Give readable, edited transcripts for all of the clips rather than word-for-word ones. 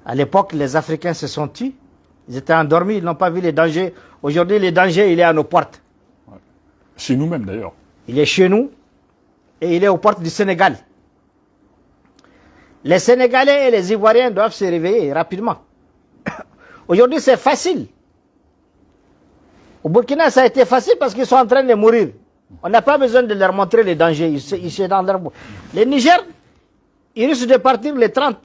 À l'époque, les Africains se sont tus. Ils étaient endormis, ils n'ont pas vu les dangers. Aujourd'hui, le danger, il est à nos portes. Ouais. Chez nous-mêmes, d'ailleurs. Il est chez nous et il est aux portes du Sénégal. Les Sénégalais et les Ivoiriens doivent se réveiller rapidement. Aujourd'hui, c'est facile. Au Burkina, ça a été facile parce qu'ils sont en train de mourir. On n'a pas besoin de leur montrer les dangers. Ils sont dans leur... Les Niger, ils risquent de partir les 30.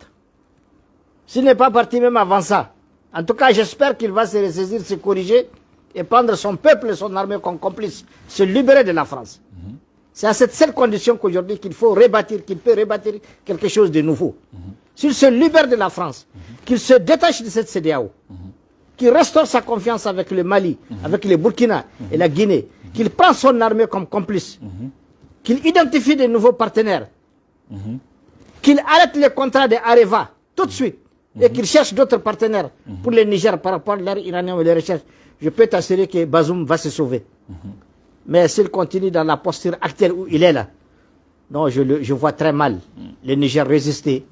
S'il n'est pas parti même avant ça. En tout cas, j'espère qu'il va se ressaisir, se corriger et prendre son peuple et son armée comme complice. Se libérer de la France. C'est à cette seule condition qu'aujourd'hui qu'il faut rebâtir, qu'il peut rebâtir quelque chose de nouveau. S'il se libère de la France, qu'il se détache de cette CEDEAO, qu'il restaure sa confiance avec le Mali, avec le Burkina et la Guinée, qu'il prend son armée comme complice, qu'il identifie de nouveaux partenaires, qu'il arrête les contrats de Areva tout de suite et qu'il cherche d'autres partenaires pour le Niger par rapport à l'air iranien et les recherches. Je peux t'assurer que Bazoum va se sauver. Mais s'il continue dans la posture actuelle où il est là, non, je vois très mal le Niger résister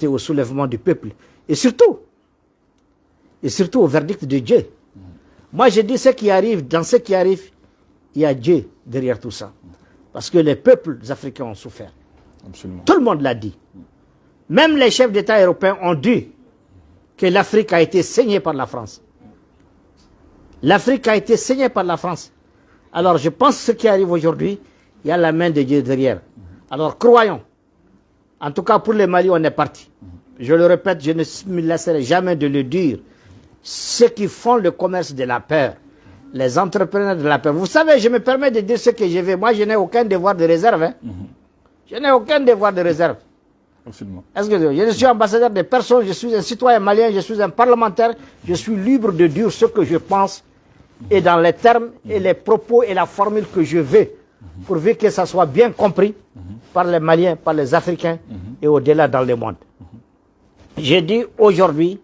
au soulèvement du peuple et surtout au verdict de Dieu. Moi, je dis ce qui arrive, dans ce qui arrive, il y a Dieu derrière tout ça. Parce que les peuples africains ont souffert. Absolument. Tout le monde l'a dit. Même les chefs d'État européens ont dit que l'Afrique a été saignée par la France. L'Afrique a été saignée par la France. Alors, je pense que ce qui arrive aujourd'hui, il y a la main de Dieu derrière. Alors, croyons. En tout cas, pour le Mali, on est parti. Je le répète, je ne me laisserai jamais de le dire. Ceux qui font le commerce de la peur, les entrepreneurs de la peur. Vous savez, je me permets de dire ce que je vais. Moi, je n'ai aucun devoir de réserve. Hein. Je n'ai aucun devoir de réserve. Absolument. Est-ce que je suis ambassadeur de personne, je suis un citoyen malien, je suis un parlementaire, je suis libre de dire ce que je pense et dans les termes et les propos et la formule que je veux, pourvu que ça soit bien compris par les Maliens, par les Africains et au-delà dans le monde. J'ai dit aujourd'hui,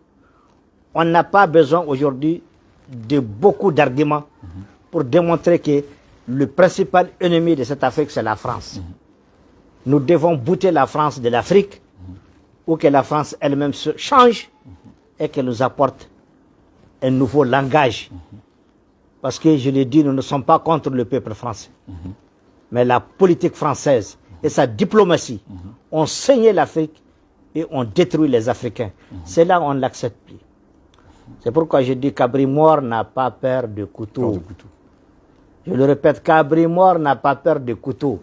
on n'a pas besoin aujourd'hui de beaucoup d'arguments pour démontrer que le principal ennemi de cette Afrique, c'est la France. Nous devons bouter la France de l'Afrique ou que la France elle-même se change et qu'elle nous apporte un nouveau langage. Parce que, je l'ai dit, nous ne sommes pas contre le peuple français. Mais la politique française et sa diplomatie ont saigné l'Afrique et ont détruit les Africains. C'est là on ne l'accepte plus. C'est pourquoi je dis qu'Abri Mort n'a pas peur de couteau. Je le répète, qu'Abri Mort n'a pas peur de couteau.